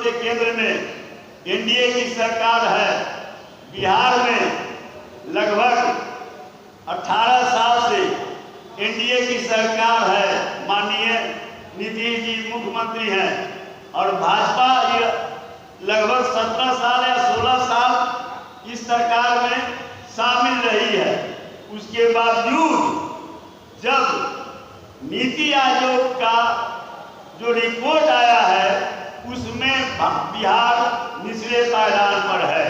दिनों से केंद्र में एनडीए की सरकार है। बिहार में लगभग 18 साल से एनडीए की सरकार है। माननीय नीतीश जी मुख्यमंत्री हैं और भाजपा ये लगभग 17 साल या 16 साल इस सरकार में शामिल रही है। उसके बावजूद जब नीति आयोग का जो रिपोर्ट आया है उसमें बिहार निचले पायदान पर है।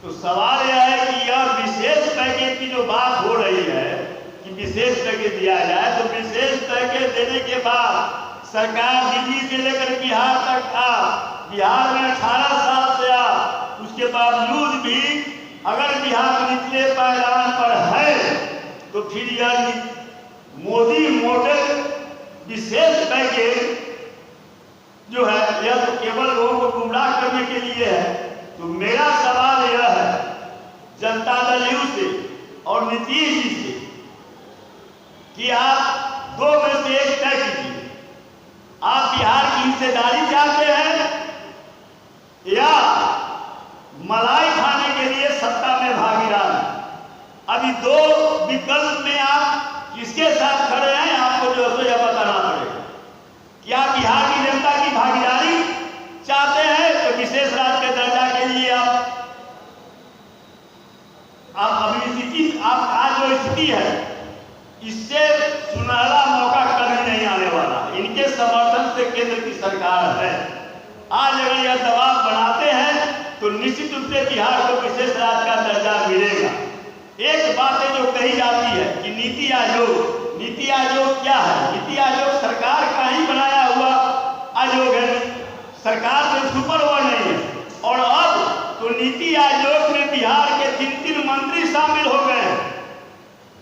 तो सवाल यह है कि यह विशेष पैकेज की जो बात हो रही है कि विशेष पैकेज दिया जाए, तो विशेष पैकेज देने के बाद सरकार दिल्ली से लेकर बिहार तक आ, बिहार में 18 साल से आ, उसके बावजूद भी अगर बिहार निचले पायदान पर है तो फिर यह मोदी मॉडल विशेष पैकेज जो है यह तो केवल लोगों को गुमराह करने के लिए है। तो मेरा सवाल यह है जनता दल यू से और नीतीश जी से कि आप दो में से एक तय कीजिए। आप बिहार की हिस्सेदारी चाहते हैं या मलाई खाने के लिए सत्ता में भागीदार? अभी दो विकल्प में आप किसके साथ खड़े हैं आपको जो है यह बताना पड़ेगा। क्या बिहार की जनता की भागीदारी चाहते हैं तो विशेष राज्य के दर्जा के लिए आप अभी स्थिति आप आज जो स्थिति है इससे सुनहरा मौका कभी नहीं आने वाला। इनके समर्थन से केंद्र की सरकार है। आज अगर यह दबाव बनाते हैं तो निश्चित रूप से बिहार को विशेष राज्य का दर्जा मिलेगा। एक बात है जो कही जाती है कि नीति आयोग क्या है? नीति आयोग सरकार का ही बनाया हुआ आयोग है, सरकार से सुपर हुआ नहीं है। और अब तो नीति आयोग में बिहार के 3 मंत्री शामिल हो गए हैं।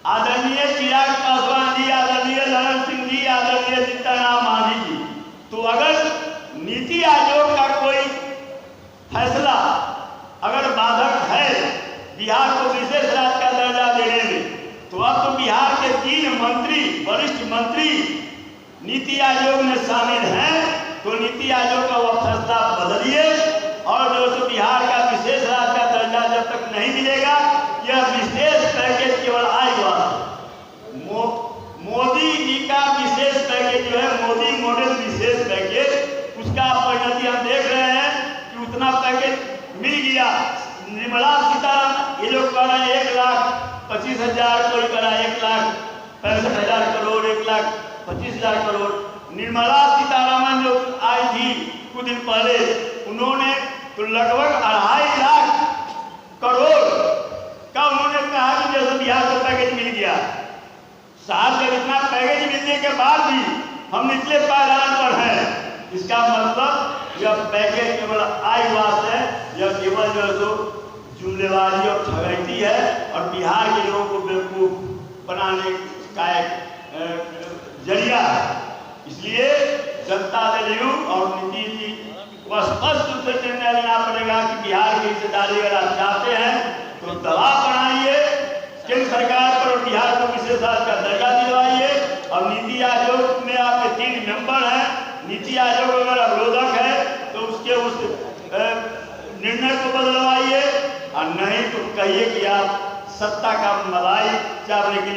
आदरणीय चिराग पासवान जी, आदरणीय ललन सिंह जी, आदरणीय जीतनराम मांझी जी। तो अगर नीति आयोग का कोई फैसला अगर बाधक है बिहार को विशेष राज्य का दर्जा देने में, तो अब तो बिहार के 3 मंत्री वरिष्ठ मंत्री नीति आयोग में शामिल हैं। तो नीति आयोग का वह फैसला बदलिए और जो सो बिहार का विशेष राज्य का दर्जा जब तक नहीं मिलेगा यह विशेष पैकेज केवल आएगा। मोदी जी का विशेष पैकेज जो है मोदी मॉडल विशेष पैकेज, उसका परिणति हम देख रहे हैं कि उतना पैकेज मिल गया। निर्मला सीतारमण ये लोग कह रहे हैं 1,25,000, कोई कह रहा है 1,65,000 करोड़, 1,25,000 करोड़। निर्मला सीतारमण जो आई थी कुछ दिन पहले उन्होंने तो लगभग 2.5 लाख करोड़ का उन्होंने कहा कि जैसे बिहार को पैकेज मिल गया। साहब जब इतना पैकेज मिलने के बाद भी हम निचले पायदान पर हैं, इसका मतलब यह पैकेज केवल आयवास है, यह केवल जो है सो जुमलेबाजी और ठगैती है और बिहार के लोगों को बेवकूफ बनाने का एक जरिया है। इसलिए जनता दल यू और नीतीश जी को स्पष्ट रूप से निर्णय लेना पड़ेगा कि बिहार की हिस्सेदारी अगर आप चाहते हैं तो दबाव बनाइए केंद्र सरकार पर और बिहार को विशेष राज्य का दर्जा दिलवाइए। और नीति आयोग में आपके 3 मेंबर हैं, नीति आयोग अगर अवरोधक है तो उसके उस निर्णय को बदलवाइए और नहीं तो कहिए कि आप सत्ता का मलाई चावने के लिए